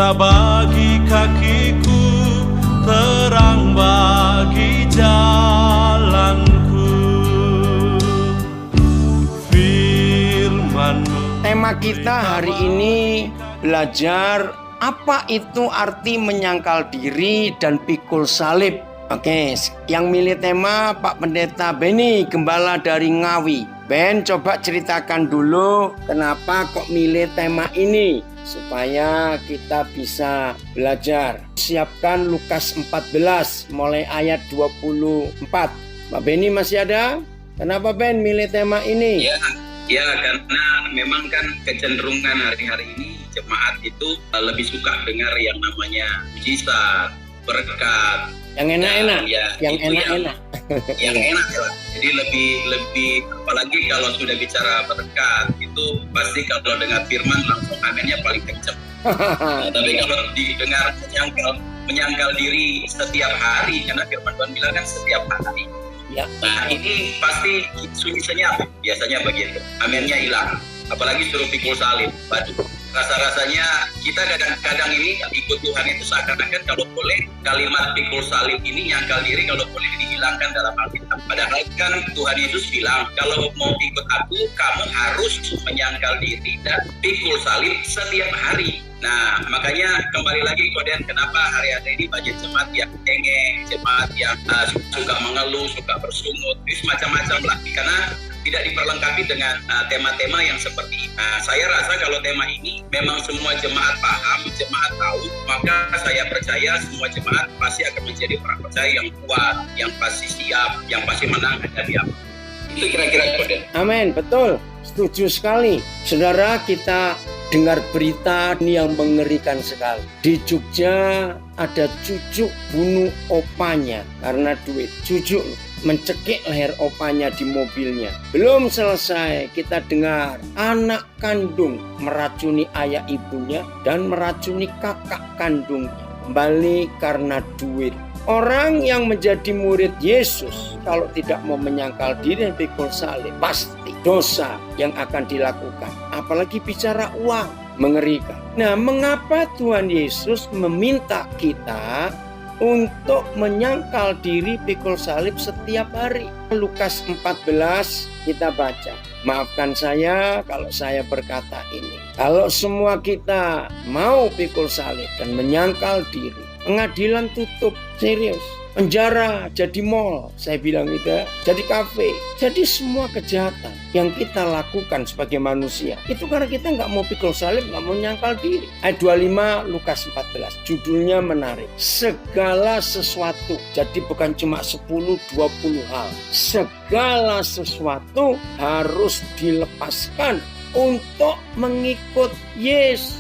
Cinta bagi kakiku, terang bagi jalanku. Firman-Mu. Tema kita hari ini belajar apa itu arti menyangkal diri dan pikul salib. Oke, yang milih tema Pak Pendeta Beni, gembala dari Ngawi. Ben, coba ceritakan dulu kenapa kok milih tema ini supaya kita bisa belajar. Siapkan Lukas 14 mulai ayat 24. Pak Beni masih ada? Kenapa Ben milih tema ini? Ya, karena memang kan kecenderungan hari-hari ini jemaat itu lebih suka dengar yang namanya mujizat, berkat, yang enak-enak, yang enak-enak. Yang enak ya. Jadi lebih apalagi kalau sudah bicara berkat itu pasti kalau dengar firman langsung aminnya paling kencang. Nah, tapi kalau didengar menyangkal diri setiap hari, karena firman Tuhan bilang kan setiap hari. Ya. Nah ini pasti sunyi senyap biasanya begitu, aminnya hilang. Apalagi suruh pikul salib, waduh. Rasa-rasanya kita kadang-kadang ini ikut Tuhan itu seakan-akan kalau boleh kalimat pikul salib ini nyangkal diri kalau boleh dihilangkan dalam Alkitab. Padahal kan Tuhan Yesus bilang kalau mau ikut aku kamu harus menyangkal diri dan pikul salib setiap hari. Nah makanya kembali lagi Koden, kenapa hari-hari ini banyak jemaat yang cengeng, jemaat yang suka mengeluh, suka bersungut, itu macam-macam lah. Karena tidak diperlengkapi dengan tema-tema yang seperti ini. Nah, saya rasa kalau tema ini memang semua jemaat paham, jemaat tahu, maka saya percaya semua jemaat pasti akan menjadi orang percaya yang kuat, yang pasti siap, yang pasti menang hadapi apa. Itu kira-kira Koden. Amin, betul. Setuju sekali. Saudara, kita dengar berita ini yang mengerikan sekali. Di Jogja ada cucu bunuh opanya karena duit. Cucu mencekik leher opanya di mobilnya. Belum selesai, kita dengar anak kandung meracuni ayah ibunya dan meracuni kakak kandungnya. Kembali karena duit. Orang yang menjadi murid Yesus kalau tidak mau menyangkal diri dan pikul salib, pasti dosa yang akan dilakukan. Apalagi bicara uang, mengerikan. Nah, mengapa Tuhan Yesus meminta kita untuk menyangkal diri pikul salib setiap hari? Lukas 14 kita baca. Maafkan saya kalau saya berkata ini. Kalau semua kita mau pikul salib dan menyangkal diri, pengadilan tutup, serius. Penjara jadi mall, saya bilang itu, jadi kafe. Jadi semua kejahatan yang kita lakukan sebagai manusia itu karena kita nggak mau pikul salib, nggak mau nyangkal diri. Ayat 25 Lukas 14, judulnya menarik. Segala sesuatu, jadi bukan cuma 10-20 hal. Segala sesuatu harus dilepaskan untuk mengikut Yesus.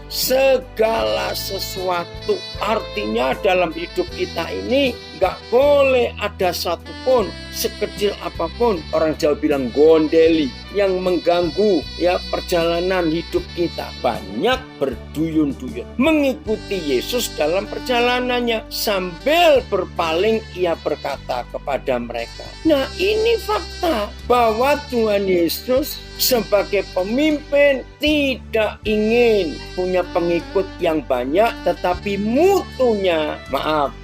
Segala sesuatu, artinya dalam hidup kita ini gak boleh ada satupun sekecil apapun, orang Jawa bilang gondeli, yang mengganggu perjalanan hidup kita. Banyak berduyun-duyun mengikuti Yesus dalam perjalanannya. Sambil berpaling ia berkata kepada mereka. Nah, ini fakta bahwa Tuhan Yesus sebagai pemimpin tidak ingin punya pengikut yang banyak, tetapi mutunya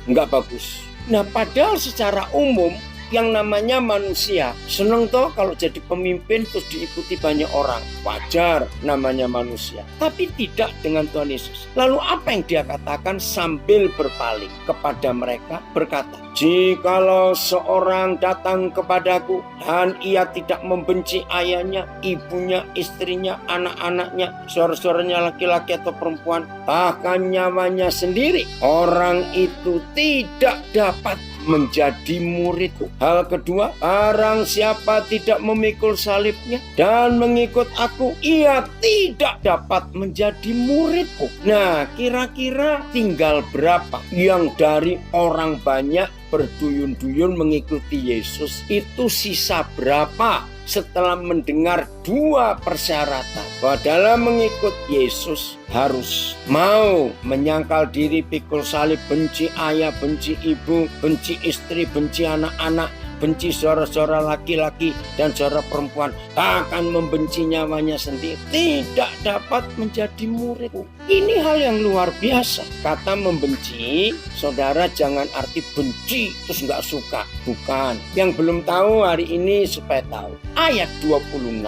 nggak bagus. Nah, padahal secara umum yang namanya manusia seneng toh kalau jadi pemimpin terus diikuti banyak orang. Wajar, namanya manusia. Tapi tidak dengan Tuhan Yesus. Lalu apa yang dia katakan sambil berpaling kepada mereka, berkata, jikalau seorang datang kepadaku dan ia tidak membenci ayahnya, ibunya, istrinya, anak-anaknya, saudara-saudaranya laki-laki atau perempuan, bahkan nyawanya sendiri, orang itu tidak dapat menjadi muridku. Hal kedua, barang siapa tidak memikul salibnya dan mengikut aku, ia tidak dapat menjadi muridku. Nah, kira-kira tinggal berapa yang dari orang banyak berduyun-duyun mengikuti Yesus, itu sisa berapa setelah mendengar dua persyaratan bahwa dalam mengikut Yesus harus mau menyangkal diri, pikul salib, benci ayah, benci ibu, benci istri, benci anak-anak, benci saudara-saudara laki-laki dan saudara perempuan, akan membenci nyawanya sendiri, tidak dapat menjadi murid. Ini hal yang luar biasa. Kata membenci, saudara jangan arti benci terus nggak suka. Bukan. Yang belum tahu hari ini supaya tahu. Ayat 26,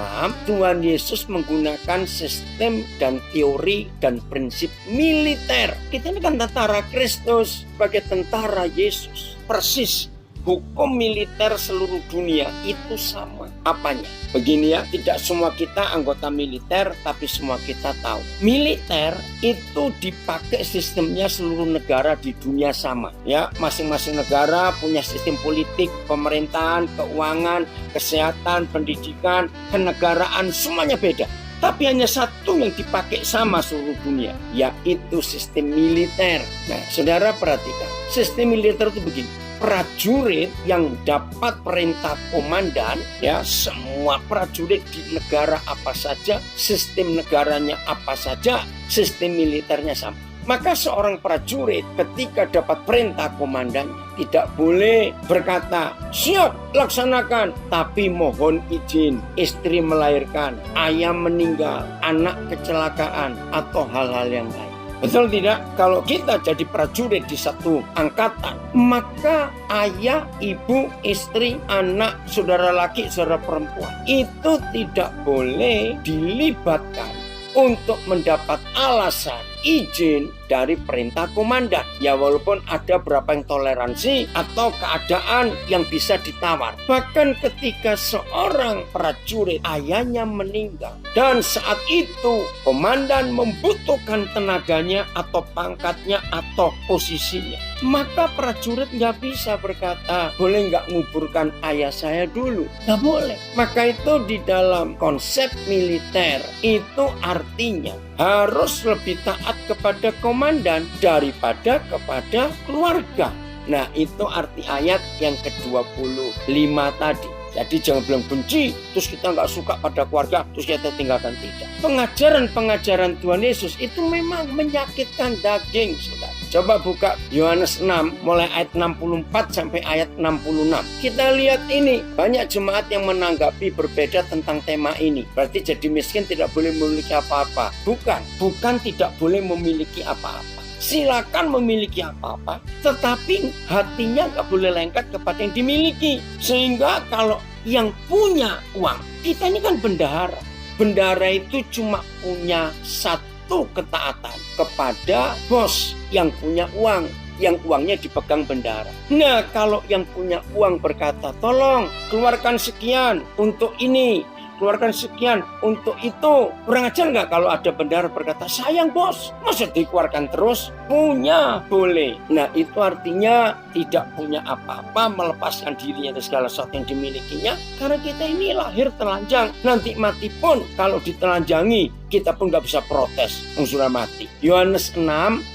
Tuhan Yesus menggunakan sistem dan teori dan prinsip militer. Kita ini kan tentara Kristus sebagai tentara Yesus. Persis. Hukum militer seluruh dunia itu sama. Apanya? Begini ya, tidak semua kita anggota militer, tapi semua kita tahu. Militer itu dipakai sistemnya seluruh negara di dunia sama. Ya, masing-masing negara punya sistem politik, pemerintahan, keuangan, kesehatan, pendidikan, kenegaraan, semuanya beda. Tapi hanya satu yang dipakai sama seluruh dunia, yaitu sistem militer. Nah, saudara perhatikan, sistem militer itu begini. Prajurit yang dapat perintah komandan, ya, semua prajurit di negara apa saja, sistem negaranya apa saja, sistem militernya sama. Maka seorang prajurit ketika dapat perintah komandan tidak boleh berkata, siap laksanakan, tapi mohon izin, istri melahirkan, ayah meninggal, anak kecelakaan, atau hal-hal yang lain. Betul tidak? Kalau kita jadi prajurit di satu angkatan, maka ayah, ibu, istri, anak, saudara laki, saudara perempuan itu tidak boleh dilibatkan untuk mendapat alasan izin dari perintah komandan. Ya walaupun ada berapa yang toleransi atau keadaan yang bisa ditawar. Bahkan ketika seorang prajurit ayahnya meninggal dan saat itu komandan membutuhkan tenaganya atau pangkatnya atau posisinya, maka prajurit nggak bisa berkata, boleh nggak nguburkan ayah saya dulu? Nggak boleh. Maka itu di dalam konsep militer itu artinya harus lebih taat kepada komandan daripada kepada keluarga. Nah, itu arti ayat yang ke-25 tadi. Jadi jangan bilang benci, terus kita nggak suka pada keluarga, terus kita tinggalkan. Tidak. Pengajaran-pengajaran Tuhan Yesus itu memang menyakitkan daging, saudara. Coba buka Yohanes 6, mulai ayat 64 sampai ayat 66. Kita lihat ini, banyak jemaat yang menanggapi berbeda tentang tema ini. Berarti jadi miskin tidak boleh memiliki apa-apa. Bukan tidak boleh memiliki apa-apa. Silakan memiliki apa-apa, tetapi hatinya nggak boleh lengket kepada yang dimiliki. Sehingga kalau yang punya uang, kita ini kan bendahara. Bendahara itu cuma punya satu ketaatan kepada bos yang punya uang, yang uangnya dipegang bendahara. Nah, kalau yang punya uang berkata, tolong keluarkan sekian untuk ini, keluarkan sekian untuk itu. Kurang ajar nggak kalau ada bendahara berkata, sayang bos, masa dikeluarkan terus? Punya, boleh. Nah, itu artinya tidak punya apa-apa, melepaskan dirinya dari segala sesuatu yang dimilikinya. Karena kita ini lahir telanjang. Nanti mati pun kalau ditelanjangi, kita pun nggak bisa protes. Sudah mati. Yohanes 6,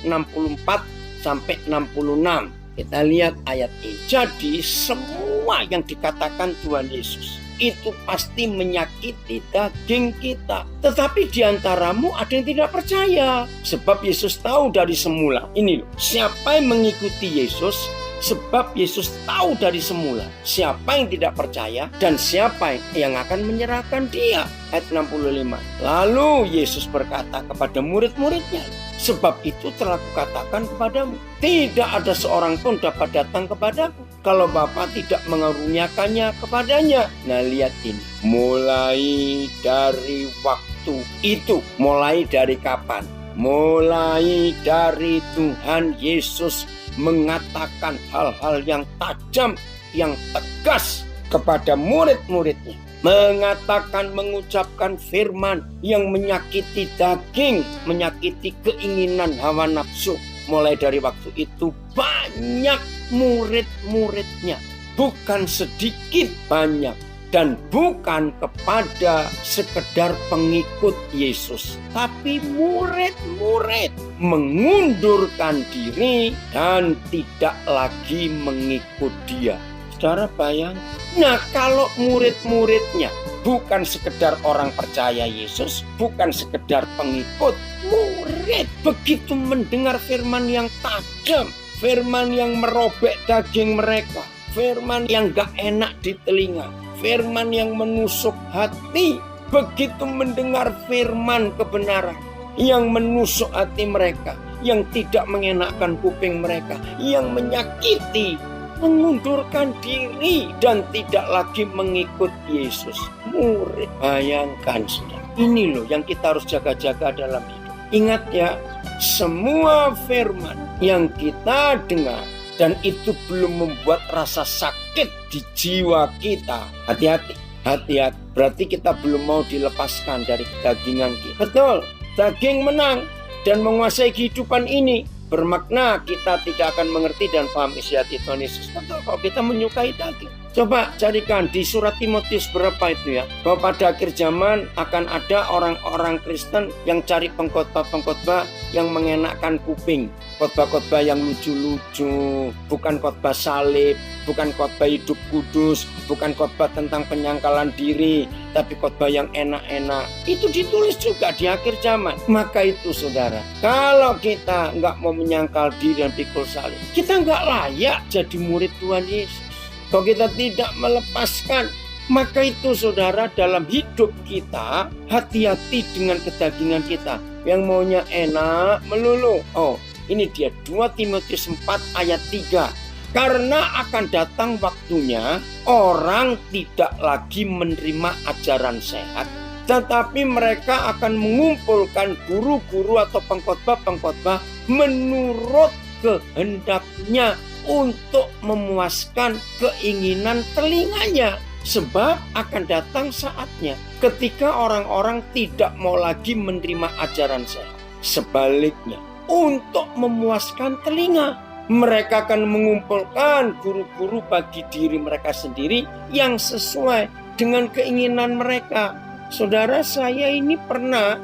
64 sampai 66. Kita lihat ayat ini. Jadi semua yang dikatakan Tuhan Yesus itu pasti menyakiti daging kita. Tetapi di antaramu ada yang tidak percaya. Sebab Yesus tahu dari semula. Ini loh, siapa yang mengikuti Yesus, sebab Yesus tahu dari semula siapa yang tidak percaya dan siapa yang akan menyerahkan dia. Ayat 65. Lalu Yesus berkata kepada murid-muridnya, sebab itu telah kukatakan kepadamu, tidak ada seorang pun dapat datang kepadaku kalau Bapa tidak mengaruniakannya kepadanya. Nah, lihat ini. Mulai dari waktu itu. Mulai dari kapan? Mulai dari Tuhan Yesus mengatakan hal-hal yang tajam, yang tegas kepada murid-muridnya. Mengatakan, mengucapkan firman yang menyakiti daging, menyakiti keinginan hawa nafsu. Mulai dari waktu itu banyak murid-muridnya, bukan sedikit, banyak, dan bukan kepada sekedar pengikut Yesus, tapi murid-murid mengundurkan diri dan tidak lagi mengikut dia. Saudara bayang, nah kalau murid-muridnya bukan sekedar orang percaya Yesus, bukan sekedar pengikut, murid murid begitu mendengar firman yang tajam, firman yang merobek daging mereka, firman yang gak enak di telinga, firman yang menusuk hati. Begitu mendengar firman kebenaran yang menusuk hati mereka, yang tidak mengenakkan kuping mereka, yang menyakiti, mengundurkan diri dan tidak lagi mengikut Yesus. Murid, bayangkan saudara. Ini loh yang kita harus jaga-jaga dalam hidup. Ingat ya, semua firman yang kita dengar dan itu belum membuat rasa sakit di jiwa kita, hati-hati, hati-hati. Berarti kita belum mau dilepaskan dari kedagingan kita. Betul, daging menang dan menguasai kehidupan ini. Bermakna kita tidak akan mengerti dan paham isi hati Tuhan Yesus. Betul, kalau kita menyukai daging. Coba carikan di surat Timotius berapa itu ya, bahwa pada akhir zaman akan ada orang-orang Kristen yang cari pengkhotbah-pengkhotbah yang mengenakkan kuping, khotbah-khotbah yang lucu-lucu, bukan khotbah salib, bukan khotbah hidup kudus, bukan khotbah tentang penyangkalan diri, tapi khotbah yang enak-enak. Itu ditulis juga di akhir zaman. Maka itu saudara, kalau kita nggak mau menyangkal diri dan pikul salib, kita nggak layak jadi murid Tuhan Yesus. Kalau kita tidak melepaskan, maka itu saudara, dalam hidup kita hati-hati dengan kedagingan kita yang maunya enak melulu. Oh, ini dia 2 Timotius 4 ayat 3. Karena akan datang waktunya orang tidak lagi menerima ajaran sehat, tetapi mereka akan mengumpulkan guru-guru atau pengkhotbah-pengkhotbah menurut kehendaknya untuk memuaskan keinginan telinganya. Sebab akan datang saatnya ketika orang-orang tidak mau lagi menerima ajaran sehat. Sebaliknya, untuk memuaskan telinga, mereka akan mengumpulkan guru-guru bagi diri mereka sendiri yang sesuai dengan keinginan mereka. Saudara, saya ini pernah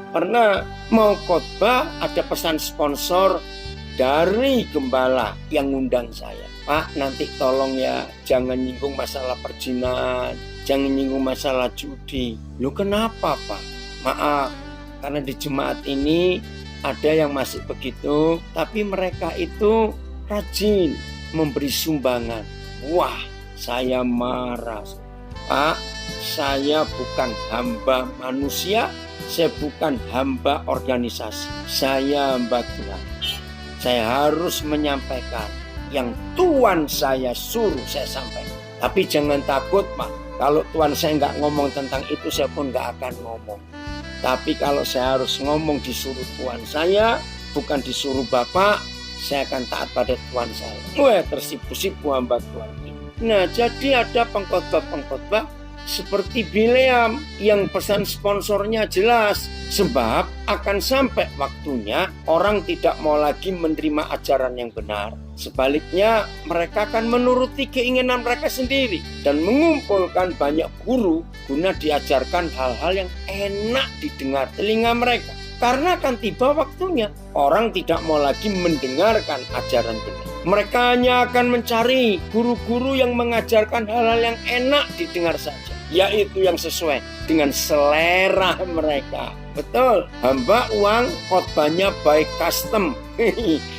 mau khotbah, ada pesan sponsor dari gembala yang ngundang saya. Pak, nanti tolong ya, jangan nyinggung masalah perjinan, jangan nyinggung masalah judi. Lu kenapa Pak? Maaf, karena di jemaat ini ada yang masih begitu, tapi mereka itu rajin memberi sumbangan. Wah, saya marah. Pak, saya bukan hamba manusia, saya bukan hamba organisasi, saya hamba Tuhan. Saya harus menyampaikan yang Tuhan saya suruh saya sampaikan. Tapi jangan takut Pak, kalau Tuhan saya nggak ngomong tentang itu, saya pun nggak akan ngomong. Tapi kalau saya harus ngomong disuruh Tuhan saya, bukan disuruh Bapak, saya akan taat pada Tuhan saya. Wah, tersipu-sipu hamba Tuhan. Nah, jadi ada pengkhotbah-pengkhotbah seperti Bileam yang pesan sponsornya jelas. Sebab akan sampai waktunya orang tidak mau lagi menerima ajaran yang benar. Sebaliknya mereka akan menuruti keinginan mereka sendiri dan mengumpulkan banyak guru guna diajarkan hal-hal yang enak didengar telinga mereka. Karena akan tiba waktunya orang tidak mau lagi mendengarkan ajaran benar. Mereka hanya akan mencari guru-guru yang mengajarkan hal-hal yang enak didengar saja, yaitu yang sesuai dengan selera mereka. Betul, hamba uang khotbahnya baik custom.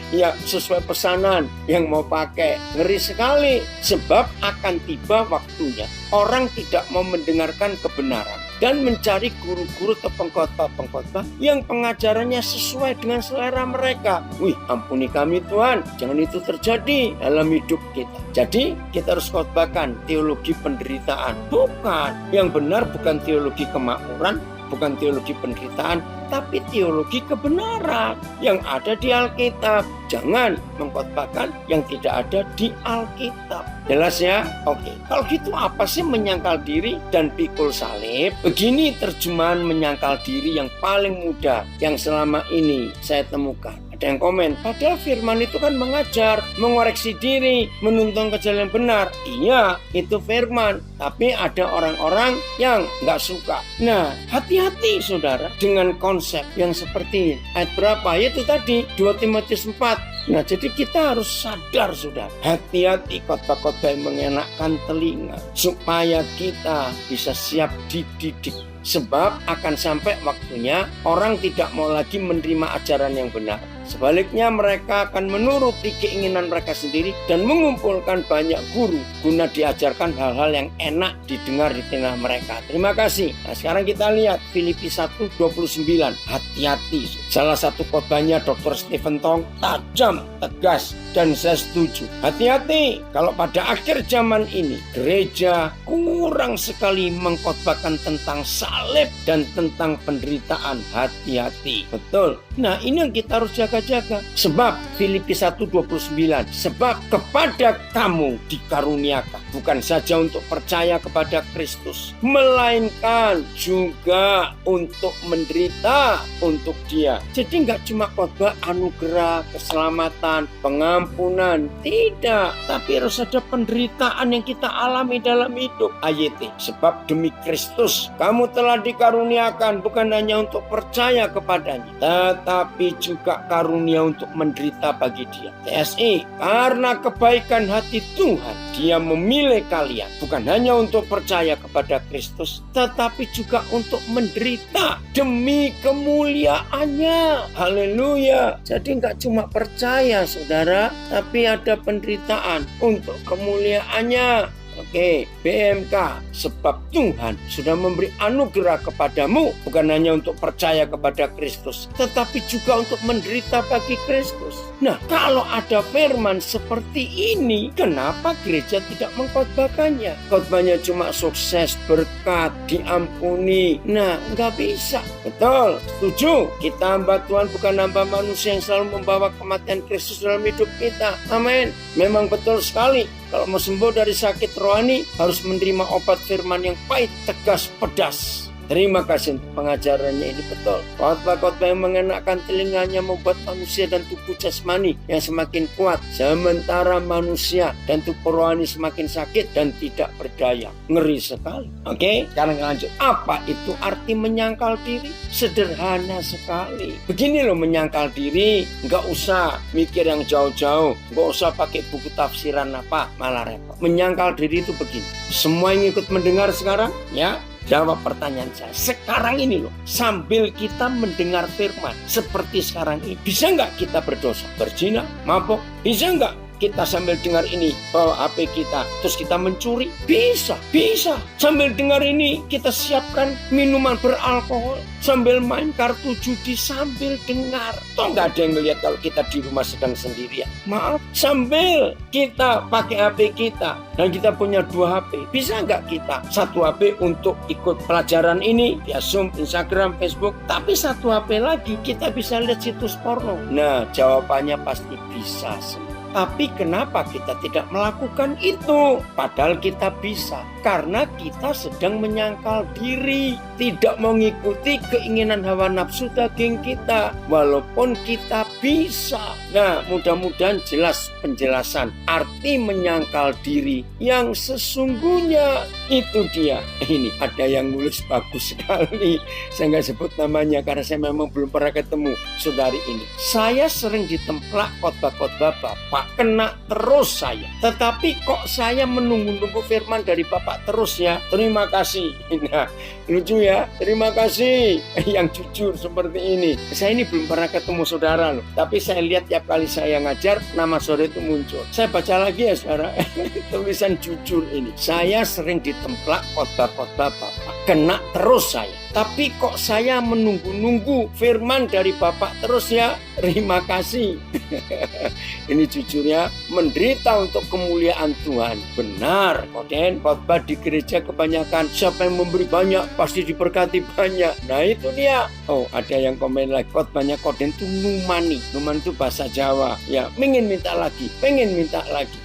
Ya, sesuai pesanan yang mau pakai. Ngeri sekali, sebab akan tiba waktunya orang tidak mau mendengarkan kebenaran dan mencari guru-guru atau pengkhotbah yang pengajarannya sesuai dengan selera mereka. Wih, ampuni kami Tuhan, jangan itu terjadi dalam hidup kita. Jadi kita harus khotbahkan teologi penderitaan. Bukan, yang benar bukan teologi kemakmuran, bukan teologi penderitaan, tapi teologi kebenaran yang ada di Alkitab. Jangan mengkhotbahkan yang tidak ada di Alkitab. Jelas ya? Oke. Kalau gitu apa sih menyangkal diri dan pikul salib? Begini terjemahan menyangkal diri yang paling mudah yang selama ini saya temukan. Ada yang komen, padahal firman itu kan mengajar, mengoreksi diri, menuntun ke jalan yang benar. Iya, itu firman. Tapi ada orang-orang yang nggak suka. Nah, hati-hati saudara dengan konsep yang seperti ini. Ayat berapa? Itu tadi 2 Timotius 4 Nah, jadi kita harus sadar, saudara. Hati-hati khotbah-khotbah yang mengenakkan telinga, supaya kita bisa siap dididik. Sebab akan sampai waktunya orang tidak mau lagi menerima ajaran yang benar. Sebaliknya mereka akan menuruti keinginan mereka sendiri dan mengumpulkan banyak guru guna diajarkan hal-hal yang enak didengar di tengah mereka. Terima kasih. Nah, sekarang kita lihat Filipi 1:29. Hati-hati. Salah satu khotbahnya Dr. Stephen Tong tajam, tegas, dan saya setuju. Hati-hati kalau pada akhir zaman ini gereja kurang sekali mengkhotbahkan tentang salib dan tentang penderitaan. Hati-hati. Betul. Nah, ini yang kita harus jaga-jaga. Sebab Filipi 1:29, sebab kepada kamu dikaruniakan bukan saja untuk percaya kepada Kristus, melainkan juga untuk menderita untuk Dia. Jadi nggak cuma khotbah anugerah, keselamatan, pengampunan, tidak, tapi harus ada penderitaan yang kita alami dalam hidup. Ayat, sebab demi Kristus kamu telah dikaruniakan bukan hanya untuk percaya kepadanya, tetapi juga karunia untuk menderita bagi Dia. TSI, karena kebaikan hati Tuhan, Dia memilih kalian bukan hanya untuk percaya kepada Kristus, tetapi juga untuk menderita demi kemuliaannya. Haleluya. Jadi nggak cuma percaya, saudara, tapi ada penderitaan untuk kemuliaannya. Oke, BMK, sebab Tuhan sudah memberi anugerah kepadamu bukan hanya untuk percaya kepada Kristus, tetapi juga untuk menderita bagi Kristus. Nah, kalau ada firman seperti ini, kenapa gereja tidak mengkhotbahkannya? Khotbahnya cuma sukses, berkat, diampuni. Nah, nggak bisa. Betul, setuju. Kita hamba Tuhan bukan hamba manusia yang selalu membawa kematian Kristus dalam hidup kita. Amin. Memang betul sekali. Kalau mau sembuh dari sakit rohani, harus menerima obat firman yang pahit, tegas, pedas. Terima kasih untuk pengajarannya ini, betul. Khotbah-khotbah yang mengenakkan telinganya membuat manusia dan tubuh jasmani yang semakin kuat, sementara manusia dan tubuh rohani semakin sakit dan tidak berdaya. Ngeri sekali. Oke, sekarang lanjut. Apa itu arti menyangkal diri? Sederhana sekali. Begini loh menyangkal diri. Nggak usah mikir yang jauh-jauh. Nggak usah pakai buku tafsiran apa, malah repot. Menyangkal diri itu begini. Semua yang ikut mendengar sekarang, ya, jawab pertanyaan saya. Sekarang ini loh, sambil kita mendengar firman seperti sekarang ini, bisa nggak kita berdosa, berzina, mabuk? Bisa nggak kita sambil dengar ini bawa HP kita terus kita mencuri? Bisa. Sambil dengar ini kita siapkan minuman beralkohol, sambil main kartu judi sambil dengar. Toh nggak ada yang ngelihat kalau kita di rumah sedang sendirian. Maaf, sambil kita pakai HP kita dan kita punya 2 HP, bisa nggak kita 1 HP untuk ikut pelajaran ini via Zoom, Instagram, Facebook, tapi 1 HP lagi kita bisa lihat situs porno? Nah, jawabannya pasti bisa sih. Tapi kenapa kita tidak melakukan itu? Padahal kita bisa. Karena kita sedang menyangkal diri. Tidak mengikuti keinginan hawa nafsu daging kita. Walaupun kita bisa. Nah, mudah-mudahan jelas penjelasan arti menyangkal diri yang sesungguhnya. Itu dia. Ini ada yang nulis bagus sekali. Saya nggak sebut namanya karena saya memang belum pernah ketemu saudari ini. Saya sering ditemplak khotbah-khotbah Bapak. Kena terus saya. Tetapi kok saya menunggu-nunggu firman dari Bapak terus ya. Terima kasih. Nah, lucu ya. Terima kasih yang jujur seperti ini. Saya ini belum pernah ketemu saudara loh. Tapi saya lihat tiap kali saya ngajar, nama saudara itu muncul. Saya baca lagi ya saudara. Tulisan jujur ini. Saya sering ditemplak khotbah-khotbah Bapak. Kena terus saya. Tapi kok saya menunggu-nunggu firman dari Bapak terus ya. Terima kasih. Ini jujurnya menderita untuk kemuliaan Tuhan. Benar, Koden. Khotbah di gereja kebanyakan siapa yang memberi banyak pasti diberkati banyak. Nah itu dia. Oh, ada yang komen lagi. Khotbahnya Koden itu numani. Numan itu bahasa Jawa. Ya, pengen minta lagi.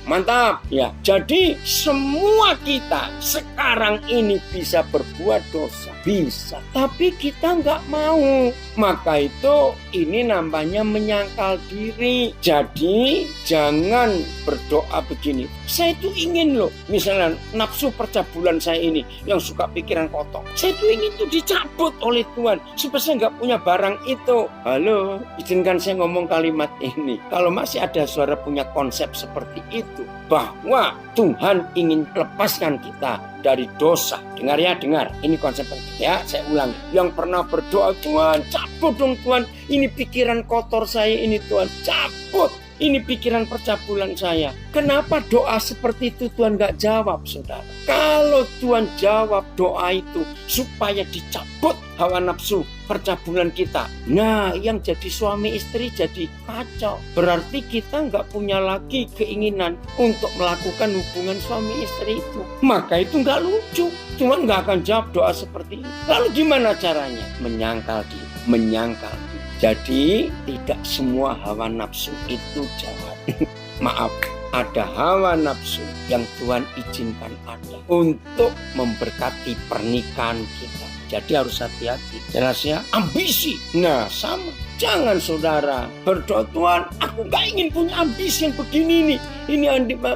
Mantap. Ya, jadi semua kita sekarang ini bisa berbuat dosa. Bisa. Tapi kita nggak mau. Maka itu ini namanya namanya menyangkal diri. Jadi jangan berdoa begini, saya itu ingin loh, misalnya nafsu percabulan saya ini yang suka pikiran kotor, saya itu ingin itu dicabut oleh Tuhan supaya saya nggak punya barang itu. Halo, izinkan saya ngomong kalimat ini. Kalau masih ada saudara punya konsep seperti itu, bahwa Tuhan ingin lepaskan kita dari dosa. Dengar ya, dengar. Ini konsep penting ya, saya ulangi. Yang pernah berdoa, Tuhan cabut dong Tuhan, ini pikiran kotor saya ini Tuhan, cabut. Ini pikiran percabulan saya. Kenapa doa seperti itu Tuhan gak jawab, saudara? Kalau Tuhan jawab doa itu supaya dicabut hawa nafsu percabulan kita, nah yang jadi suami istri jadi kacau. Berarti kita gak punya lagi keinginan untuk melakukan hubungan suami istri itu. Maka itu gak lucu. Tuhan gak akan jawab doa seperti itu. Lalu gimana caranya? Menyangkal diri. Menyangkal diri. Jadi tidak semua hawa nafsu itu jahat. Maaf, ada hawa nafsu yang Tuhan izinkan ada untuk memberkati pernikahan kita. Jadi harus hati-hati. Jelas ya? Ambisi. Nah sama. Jangan saudara berdoa, Tuhan aku gak ingin punya ambisi yang begini nih. Ini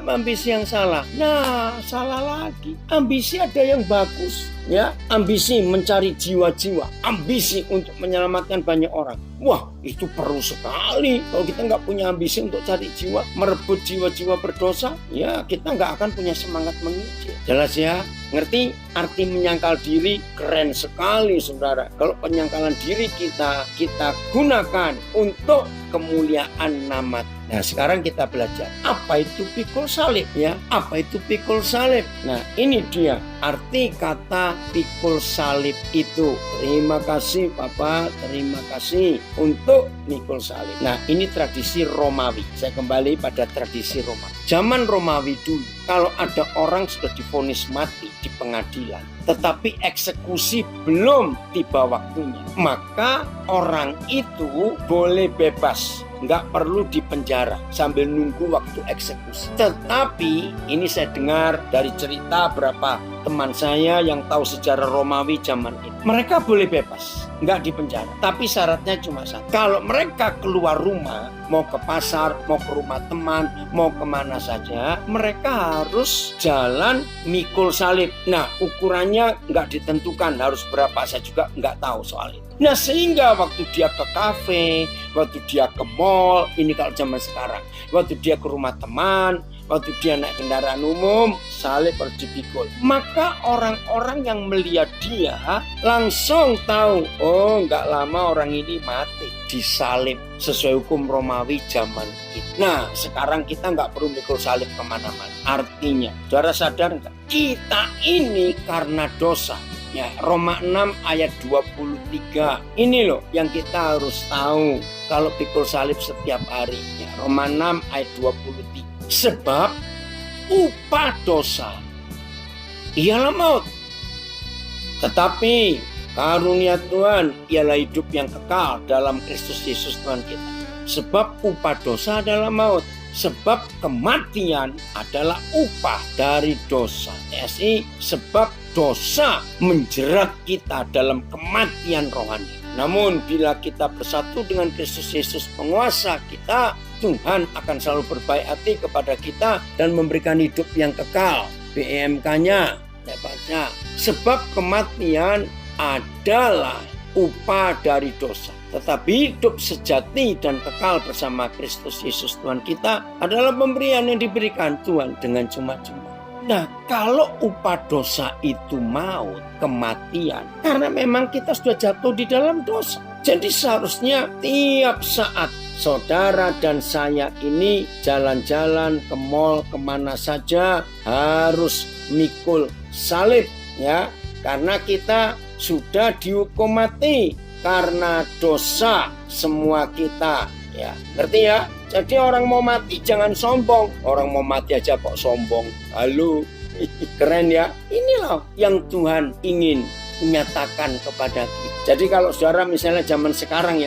ambisi yang salah. Nah salah lagi. Ambisi ada yang bagus. Ya, ambisi mencari jiwa-jiwa, ambisi untuk menyelamatkan banyak orang. Wah, itu perlu sekali. Kalau kita nggak punya ambisi untuk cari jiwa, merebut jiwa-jiwa berdosa, ya kita nggak akan punya semangat menginjil. Jelas ya? Ngerti arti menyangkal diri? Keren sekali, saudara. Kalau penyangkalan diri kita gunakan untuk kemuliaan nama. Nah, sekarang kita belajar apa itu pikul salib ya. Apa itu pikul salib? Nah, ini dia arti kata pikul salib itu. Terima kasih Bapak, terima kasih untuk pikul salib. Nah, ini tradisi Romawi. Saya kembali pada tradisi Romawi. Zaman Romawi dulu, kalau ada orang sudah divonis mati di pengadilan, tetapi eksekusi belum tiba waktunya, maka orang itu boleh bebas. Nggak perlu dipenjara sambil nunggu waktu eksekusi. Tetapi ini saya dengar dari cerita berapa teman saya yang tahu sejarah Romawi zaman itu. Mereka boleh bebas, nggak dipenjara. Tapi syaratnya cuma satu. Kalau mereka keluar rumah, mau ke pasar, mau ke rumah teman, mau kemana saja, mereka harus jalan mikul salib. Nah, ukurannya nggak ditentukan harus berapa, saya juga nggak tahu soal itu. Nah, sehingga waktu dia ke kafe, waktu dia ke mall, ini kalau zaman sekarang, waktu dia ke rumah teman, waktu dia naik kendaraan umum, salib harus dipikul. Maka orang-orang yang melihat dia langsung tahu, oh nggak lama orang ini mati, disalib sesuai hukum Romawi zaman itu. Nah, sekarang kita nggak perlu mikul salib kemana-mana. Artinya, saudara sadar nggak? Kita ini karena dosa. Ya, Roma 6 ayat 23. Ini loh yang kita harus tahu kalau pikul salib setiap hari. Ya, Roma 6 ayat 23. Sebab upah dosa ialah maut. Tetapi karunia Tuhan ialah hidup yang kekal dalam Kristus Yesus Tuhan kita. Sebab upah dosa adalah maut. Sebab kematian adalah upah dari dosa. TSI, sebab dosa menjerat kita dalam kematian rohani. Namun bila kita bersatu dengan Kristus Yesus penguasa kita, Tuhan akan selalu berbaik hati kepada kita dan memberikan hidup yang kekal. BMK-nya saya baca. Sebab kematian adalah upah dari dosa. Tetapi hidup sejati dan kekal bersama Kristus Yesus Tuhan kita adalah pemberian yang diberikan Tuhan dengan cuma-cuma. Nah, kalau upah dosa itu maut, kematian, karena memang kita sudah jatuh di dalam dosa. Jadi seharusnya tiap saat saudara dan saya ini jalan-jalan ke mall, kemana saja harus mikul salib ya. Karena kita sudah dihukum mati karena dosa semua kita ya. Ngerti ya? Jadi orang mau mati jangan sombong. Orang mau mati aja kok sombong. Halo. Keren ya? Inilah yang Tuhan ingin menyatakan kepada kita. Jadi kalau saudara misalnya zaman sekarang,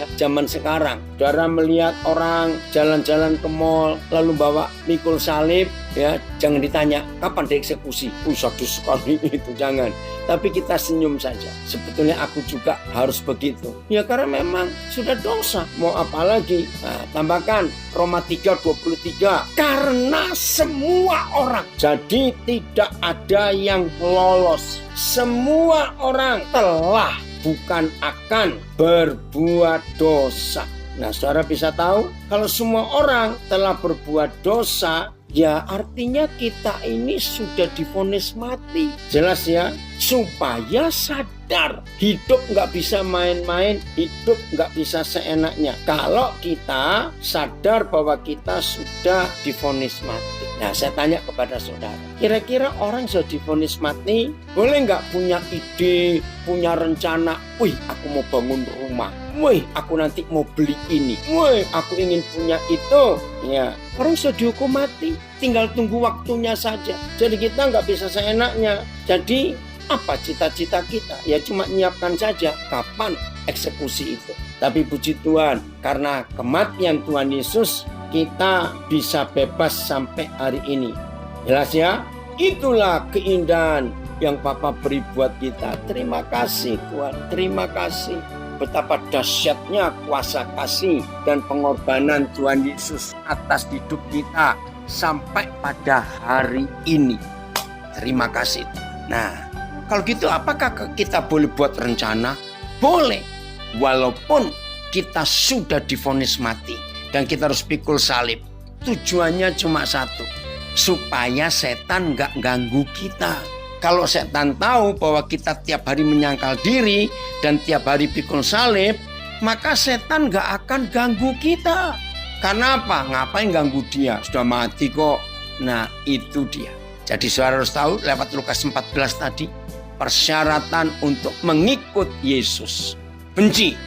saudara melihat orang jalan-jalan ke mall lalu bawa mikul salib, ya jangan ditanya kapan dieksekusi. Sadis sekali itu, jangan. Tapi kita senyum saja. Sebetulnya aku juga harus begitu. Ya karena memang sudah dosa. Mau apa lagi? Nah, tambahkan Roma 3:23. Karena semua orang. Jadi tidak ada yang lolos. Semua orang telah, bukan akan, berbuat dosa. Nah, saudara bisa tahu kalau semua orang telah berbuat dosa, ya artinya kita ini sudah divonis mati. Jelas ya, supaya sadar hidup nggak bisa main-main, hidup nggak bisa seenaknya. Kalau kita sadar bahwa kita sudah divonis mati. Nah, saya tanya kepada saudara, kira-kira orang sudah divonis mati boleh nggak punya ide, punya rencana? Wih, aku mau bangun rumah. Wih, aku nanti mau beli ini. Wih, aku ingin punya itu. Ya, orang sudah dihukum mati, tinggal tunggu waktunya saja. Jadi kita nggak bisa seenaknya. Jadi apa cita-cita kita? Ya cuma menyiapkan saja kapan eksekusi itu. Tapi puji Tuhan, karena kematian Tuhan Yesus, kita bisa bebas sampai hari ini. Jelas ya? Itulah keindahan yang Bapa beri buat kita. Terima kasih Tuhan, terima kasih. Betapa dahsyatnya kuasa kasih dan pengorbanan Tuhan Yesus atas hidup kita sampai pada hari ini. Terima kasih. Nah, kalau gitu apakah kita boleh buat rencana? Boleh. Walaupun kita sudah divonis mati dan kita harus pikul salib. Tujuannya cuma satu. Supaya setan gak ganggu kita. Kalau setan tahu bahwa kita tiap hari menyangkal diri dan tiap hari pikul salib, maka setan gak akan ganggu kita. Karena apa? Ngapain ganggu dia? Sudah mati kok. Nah, itu dia. Jadi saudara harus tahu lewat Lukas 14 tadi, persyaratan untuk mengikut Yesus. Benci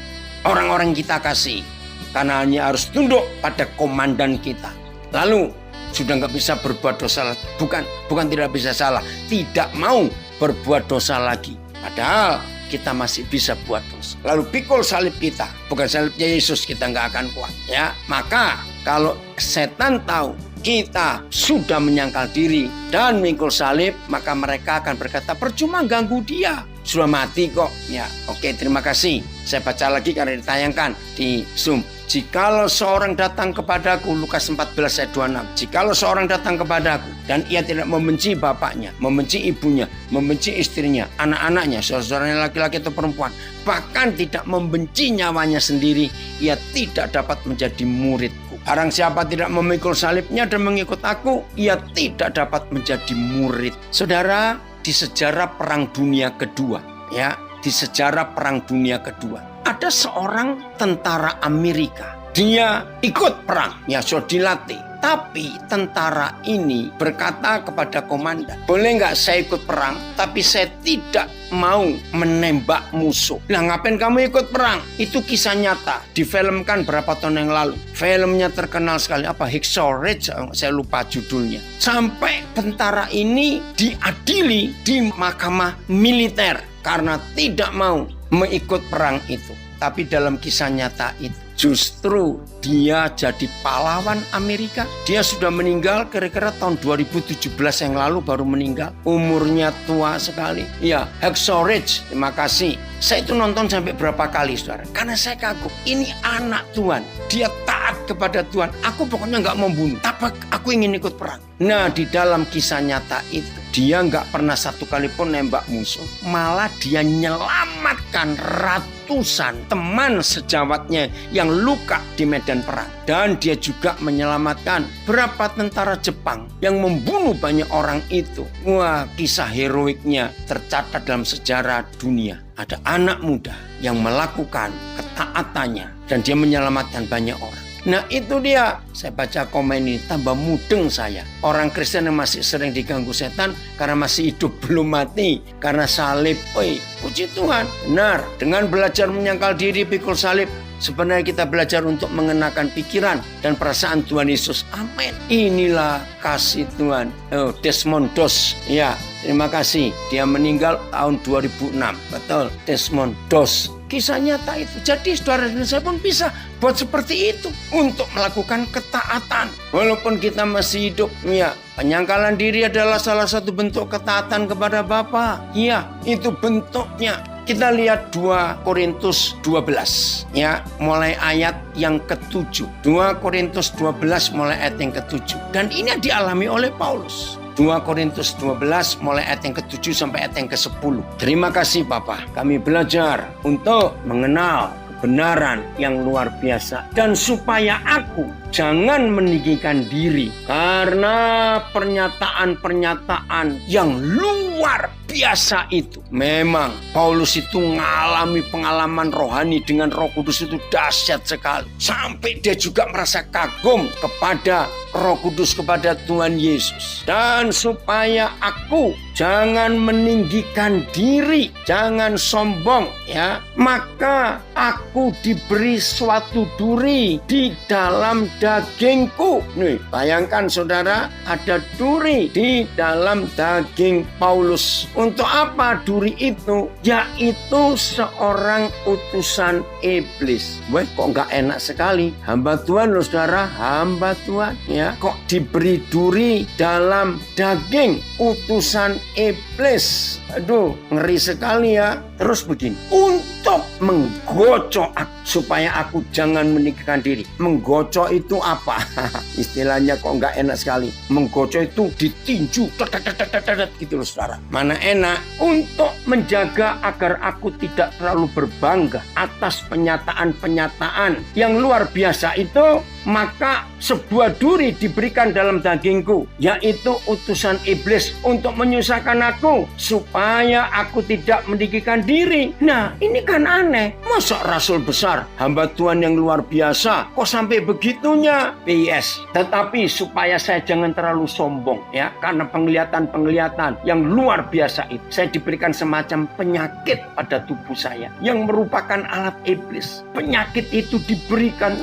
orang-orang kita kasih, karena hanya harus tunduk pada komandan kita. Lalu sudah nggak bisa berbuat dosa, bukan tidak bisa salah, tidak mau berbuat dosa lagi. Padahal kita masih bisa buat dosa. Lalu pikul salib kita, bukan salibnya Yesus, kita nggak akan kuat. Ya, maka kalau setan tahu kita sudah menyangkal diri dan mikul salib, maka mereka akan berkata percuma ganggu dia, sudah mati kok. Ya, oke, terima kasih. Saya baca lagi karena ditayangkan di Zoom. Jikalau seorang datang kepadaku, Lukas 14 ayat 26. Jikalau seorang datang kepadaku dan ia tidak membenci bapaknya, membenci ibunya, membenci istrinya, anak-anaknya, saudara-saudaranya laki-laki atau perempuan, bahkan tidak membenci nyawanya sendiri, ia tidak dapat menjadi muridku. Barang siapa tidak memikul salibnya dan mengikut aku, ia tidak dapat menjadi murid. Saudara, di sejarah Perang Dunia Kedua, ya, di sejarah Perang Dunia Kedua, ada seorang tentara Amerika. Dia ikut perang, ya sudah dilatih. Tapi tentara ini berkata kepada komandan, boleh nggak saya ikut perang, tapi saya tidak mau menembak musuh. Nah, ngapain kamu ikut perang? Itu kisah nyata, difilmkan berapa tahun yang lalu. Filmnya terkenal sekali, apa, Hacksaw Ridge, saya lupa judulnya. Sampai tentara ini diadili di mahkamah militer karena tidak mau mengikut perang itu. Tapi dalam kisah nyata itu justru dia jadi pahlawan Amerika. Dia sudah meninggal kira-kira tahun 2017 yang lalu baru meninggal. Umurnya tua sekali. Ya, Hacksaw Ridge, terima kasih. Saya itu nonton sampai berapa kali, saudara. Karena saya kagum. Ini anak Tuhan. Dia taat kepada Tuhan. Aku pokoknya nggak mau bunuh. Tapi aku ingin ikut perang. Nah, di dalam kisah nyata itu, dia nggak pernah satu kali pun nembak musuh. Malah dia menyelamatkan ratusan teman sejawatnya yang luka di medan perang. Dan dia juga menyelamatkan berapa tentara Jepang yang membunuh banyak orang itu. Wah, kisah heroiknya tercatat dalam sejarah dunia. Ada anak muda yang melakukan ketaatannya dan dia menyelamatkan banyak orang. Nah, itu dia. Saya baca komen ini tambah mudeng saya. Orang Kristen yang masih sering diganggu setan karena masih hidup belum mati, karena salib. Oi, puji Tuhan. Benar, dengan belajar menyangkal diri pikul salib, sebenarnya kita belajar untuk mengenakan pikiran dan perasaan Tuhan Yesus. Amin. Inilah kasih Tuhan. Oh, Desmond Doss. Ya, terima kasih. Dia meninggal tahun 2006. Betul, Desmond Doss. kisah nyata itu. Jadi saudara dan saya pun bisa buat seperti itu untuk melakukan ketaatan. Walaupun kita masih hidup, ya, penyangkalan diri adalah salah satu bentuk ketaatan kepada Bapa. Iya, itu bentuknya. Kita lihat 2 Korintus 12 ya, mulai ayat yang ke-7. 2 Korintus 12 mulai ayat yang ke-7. Dan ini dialami oleh Paulus. 2 Korintus 12 mulai ayat yang ke-7 sampai ayat yang ke-10. Terima kasih Bapak, kami belajar untuk mengenal kebenaran yang luar biasa. Dan supaya aku jangan meninggikan diri karena pernyataan-pernyataan yang luar biasa itu. Memang Paulus itu mengalami pengalaman rohani dengan Roh Kudus itu dahsyat sekali. Sampai dia juga merasa kagum kepada Roh Kudus, kepada Tuhan Yesus. Dan supaya aku jangan meninggikan diri, jangan sombong ya, maka aku diberi suatu duri di dalam dagingku. Nih, bayangkan saudara, ada duri di dalam daging Paulus. Untuk apa duri itu? Yaitu seorang utusan iblis. Wah, kok nggak enak sekali. Hamba Tuhan loh saudara, hamba Tuhan ya. Kok diberi duri dalam daging utusan iblis? Aduh, ngeri sekali ya. Terus begini, untuk menggocok supaya aku jangan meninggikan diri. Menggocok itu apa? Istilahnya kok nggak enak sekali. Menggocok itu ditinju, gitu loh saudara. Mana enak? Untuk menjaga agar aku tidak terlalu berbangga atas pernyataan-pernyataan yang luar biasa itu, maka sebuah duri diberikan dalam dagingku, yaitu utusan iblis untuk menyusahkan aku supaya aku tidak meninggikan diri. Nah, ini kan aneh. Masa rasul besar, hamba Tuhan yang luar biasa, kok sampai begitunya? PS. Tetapi supaya saya jangan terlalu sombong ya, karena penglihatan-penglihatan yang luar biasa itu, saya diberikan semacam penyakit pada tubuh saya yang merupakan alat iblis. Penyakit itu diberikan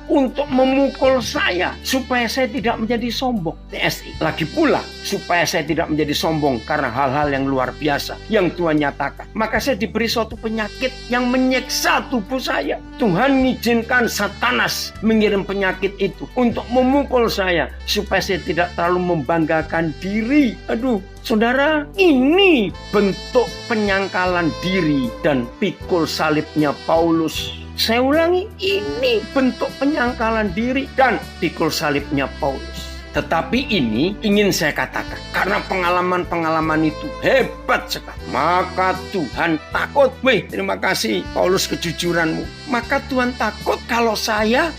untuk memukul saya supaya saya tidak menjadi sombong. TSI. Lagi pula supaya saya tidak menjadi sombong karena hal-hal yang luar biasa yang Tuhan nyatakan. Maka saya diberi suatu penyakit yang menyiksa tubuh saya. Tuhan mengizinkan Satanas mengirim penyakit itu untuk memukul saya supaya saya tidak terlalu membanggakan diri. Aduh, saudara, ini bentuk penyangkalan diri dan pikul salibnya Paulus. Saya ulangi, ini bentuk penyangkalan diri dan pikul salibnya Paulus. Tetapi ini ingin saya katakan, karena pengalaman-pengalaman itu hebat sekali, maka Tuhan takut. Wih, terima kasih Paulus kejujuranmu. Maka Tuhan takut kalau saya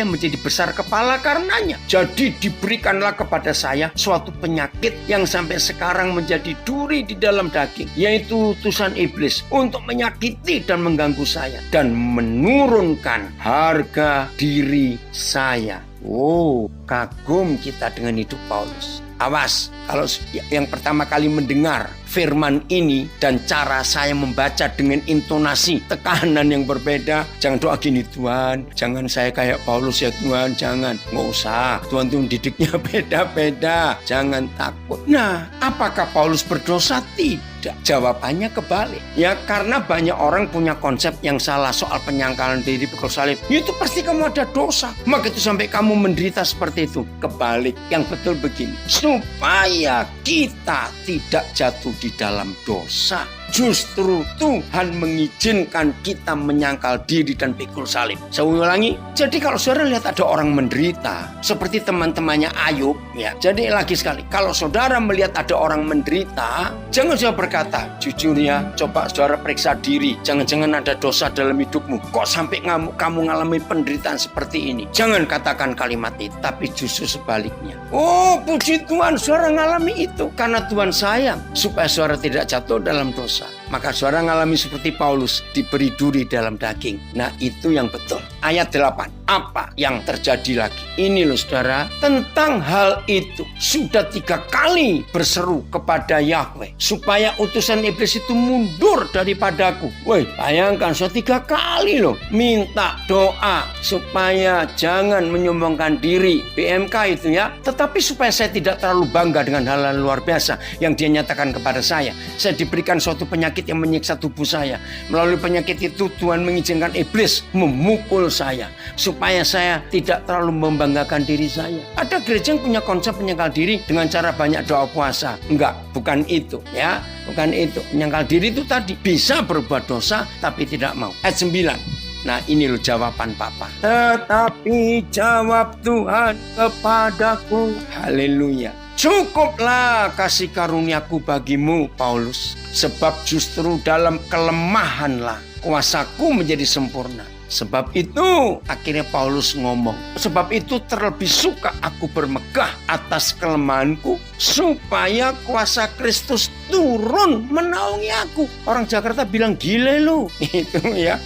menjadi besar kepala karenanya. Jadi diberikanlah kepada saya suatu penyakit yang sampai sekarang menjadi duri di dalam daging, yaitu utusan iblis untuk menyakiti dan mengganggu saya dan menurunkan harga diri saya. Oh, kagum kita dengan hidup Paulus. Awas, kalau yang pertama kali mendengar firman ini dan cara saya membaca dengan intonasi tekanan yang berbeda, jangan doa gini, Tuhan, jangan saya kayak Paulus ya Tuhan, jangan, nggak usah. Tuhan tuh didiknya beda-beda, jangan takut. Nah, apakah Paulus berdosa? Tidak. Jawabannya kebalik. Ya, karena banyak orang punya konsep yang salah soal penyangkalan diri, pikul salib. Itu pasti kamu ada dosa. Maka itu sampai kamu menderita seperti itu. Kebalik. Yang betul begini. Supaya kita tidak jatuh di dalam dosa, justru Tuhan mengizinkan kita menyangkal diri dan pikul salib. Saya ulangi, jadi kalau saudara lihat ada orang menderita seperti teman-temannya Ayub ya, jadi lagi sekali, kalau saudara melihat ada orang menderita, jangan saudara berkata, jujur ya, coba saudara periksa diri, jangan-jangan ada dosa dalam hidupmu, kok sampai kamu mengalami penderitaan seperti ini. Jangan katakan kalimat itu, tapi justru sebaliknya. Oh, puji Tuhan, saudara mengalami itu karena Tuhan sayang supaya saudara tidak jatuh dalam dosa. Maka saudara mengalami seperti Paulus, diberi duri dalam daging. Nah, itu yang betul. Ayat 8. Apa yang terjadi lagi? Ini loh saudara, tentang hal itu sudah 3 kali berseru kepada Yahweh supaya utusan iblis itu mundur daripadaku. Woi, bayangkan, sudah 3 kali loh minta doa supaya jangan menyombongkan diri. BMK itu ya. Tetapi supaya saya tidak terlalu bangga dengan hal-hal luar biasa yang dia nyatakan kepada saya. Saya diberikan suatu penyakit penyakit yang menyiksa tubuh saya. Melalui penyakit itu Tuhan mengizinkan iblis memukul saya supaya saya tidak terlalu membanggakan diri saya. Ada gereja yang punya konsep menyangkal diri dengan cara banyak doa puasa. Enggak, bukan itu ya. Bukan itu. Menyangkal diri itu tadi bisa berbuat dosa tapi tidak mau. Ayat 9. Nah ini loh jawaban Papa. Tetapi jawab Tuhan kepadaku. Haleluya. Cukuplah kasih karuniaku bagimu, Paulus. Sebab justru dalam kelemahanlah kuasaku menjadi sempurna. Sebab itu akhirnya Paulus ngomong. Sebab itu terlebih suka aku bermegah atas kelemahanku, supaya kuasa Kristus turun menaungi aku. Orang Jakarta bilang gile lu. Itu ya.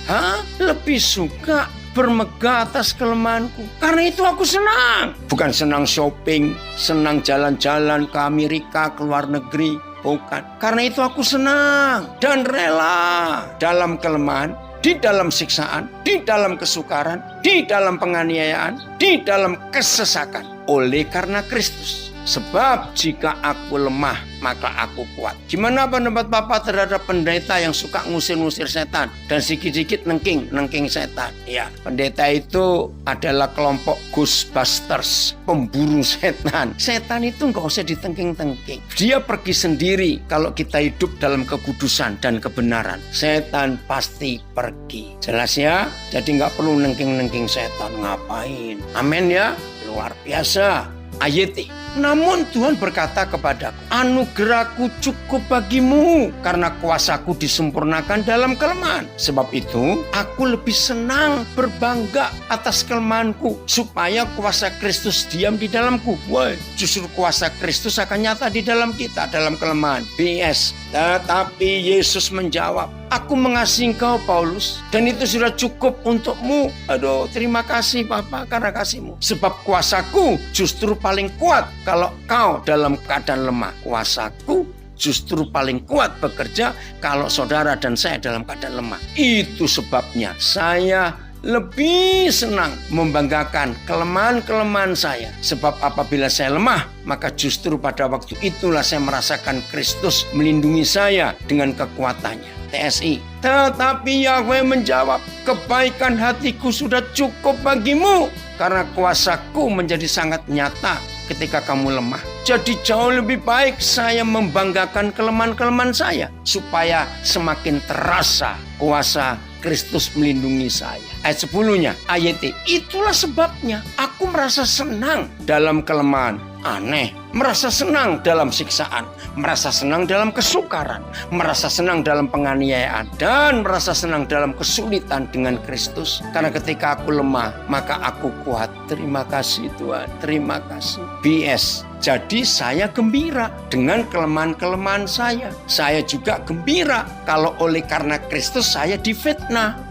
Lebih suka bermegah atas kelemahanku. Karena itu aku senang. Bukan senang shopping, senang jalan-jalan ke Amerika, ke luar negeri. Bukan. Karena itu aku senang dan rela dalam kelemahan, di dalam siksaan, di dalam kesukaran, di dalam penganiayaan, di dalam kesesakan. Oleh karena Kristus. Sebab jika aku lemah, maka aku kuat. Gimana pendapat Papa terhadap pendeta yang suka ngusir-ngusir setan dan sedikit-sedikit nengking setan? Ya, pendeta itu adalah kelompok Ghostbusters, pemburu setan. Setan itu nggak usah ditengking-tengking. Dia pergi sendiri kalau kita hidup dalam kekudusan dan kebenaran. Setan pasti pergi. Jelas ya? Jadi nggak perlu nengking-nengking setan. Ngapain? Amin ya? Luar biasa. Ayat. Namun Tuhan berkata kepadaku, anugerahku cukup bagimu karena kuasaku disempurnakan dalam kelemahan. Sebab itu aku lebih senang berbangga atas kelemahanku supaya kuasa Kristus diam di dalamku. Wah, justru kuasa Kristus akan nyata di dalam kita dalam kelemahan. BS. Tetapi Yesus menjawab, aku mengasihi engkau Paulus dan itu sudah cukup untukmu. Aduh, terima kasih Bapa karena kasihmu. Sebab kuasaku justru paling kuat kalau kau dalam keadaan lemah. Kuasaku justru paling kuat bekerja kalau saudara dan saya dalam keadaan lemah. Itu sebabnya saya lebih senang membanggakan kelemahan-kelemahan saya. Sebab apabila saya lemah, maka justru pada waktu itulah saya merasakan Kristus melindungi saya dengan kekuatannya. TSI. Tetapi Yahweh menjawab, kebaikan hatiku sudah cukup bagimu karena kuasaku menjadi sangat nyata ketika kamu lemah. Jadi jauh lebih baik saya membanggakan kelemahan-kelemahan saya supaya semakin terasa kuasa Kristus melindungi saya. Ayat 10-nya, ayat itulah sebabnya aku merasa senang dalam kelemahan. Aneh, merasa senang dalam siksaan, merasa senang dalam kesukaran, merasa senang dalam penganiayaan, dan merasa senang dalam kesulitan dengan Kristus. Karena ketika aku lemah, maka aku kuat. Terima kasih Tuhan, terima kasih. BS. Jadi saya gembira dengan kelemahan-kelemahan saya. Saya juga gembira kalau oleh karena Kristus saya difitnah.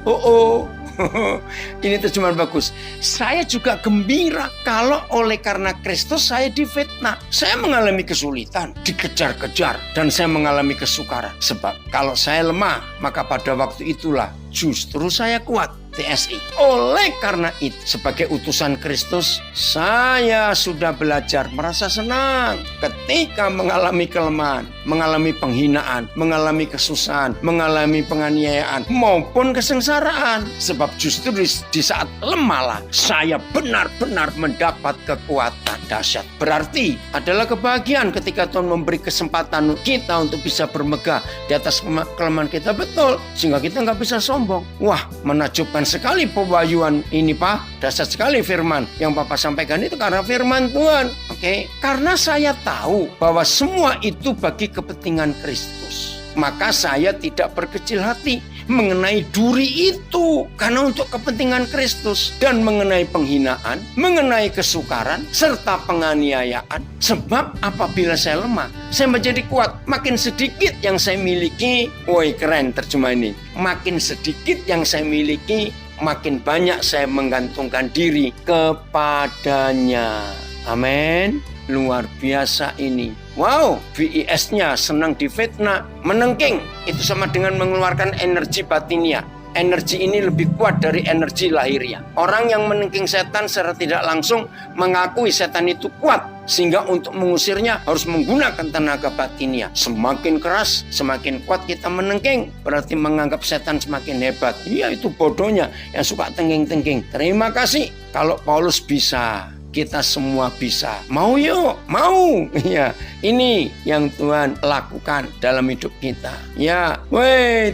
Ini terjemahan bagus. Saya juga gembira kalau oleh karena Kristus saya difitnah. Saya mengalami kesulitan, dikejar-kejar, dan saya mengalami kesukaran. Sebab kalau saya lemah, maka pada waktu itulah justru saya kuat. TSI. Oleh karena itu, sebagai utusan Kristus, saya sudah belajar merasa senang ketika mengalami kelemahan, mengalami penghinaan, mengalami kesusahan, mengalami penganiayaan, maupun kesengsaraan. Sebab justru di saat lemahlah saya benar-benar mendapat kekuatan dahsyat. Berarti adalah kebahagiaan ketika Tuhan memberi kesempatan kita untuk bisa bermegah di atas kelemahan kita. Betul, sehingga kita nggak bisa sombong. Wah, menakjubkan sekali pewahyuan ini Pak. Dahsyat sekali firman yang Bapak sampaikan itu karena firman Tuhan. Oke, karena saya tahu bahwa semua itu bagi kepentingan Kristus, maka saya tidak berkecil hati mengenai duri itu, karena untuk kepentingan Kristus, dan mengenai penghinaan, mengenai kesukaran, serta penganiayaan. Sebab apabila saya lemah, saya menjadi kuat. Makin sedikit yang saya miliki, woi keren terjemah ini, makin sedikit yang saya miliki, makin banyak saya menggantungkan diri kepadanya. Amin. Luar biasa ini. Wow, BIS-nya senang difitnah, menengking. Itu sama dengan mengeluarkan energi batinia. Energi ini lebih kuat dari energi lahiriah. Orang yang menengking setan secara tidak langsung mengakui setan itu kuat Sehingga untuk mengusirnya harus menggunakan tenaga batinnya. Semakin keras, semakin kuat kita menengking, berarti menganggap setan semakin hebat. Iya, itu bodohnya yang suka tengking-tengking. Terima kasih kalau Paulus bisa, kita semua bisa. Mau yuk, mau. Ya, ini yang Tuhan lakukan dalam hidup kita. Ya,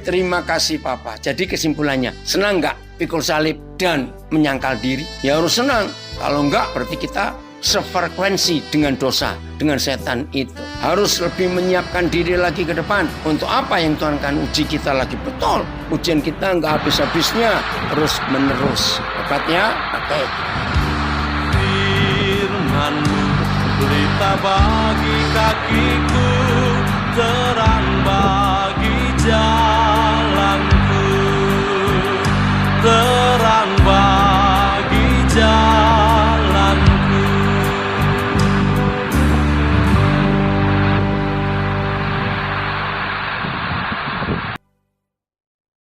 terima kasih Papa. Jadi kesimpulannya, senang nggak pikul salib dan menyangkal diri? Ya harus senang. Kalau enggak, berarti kita sefrekuensi dengan dosa, dengan setan itu. Harus lebih menyiapkan diri lagi ke depan. Untuk apa yang Tuhan akan uji kita lagi? Betul, ujian kita nggak habis-habisnya, terus menerus. Hebat ya? Oke. Firman-Mu berita bagi kakiku,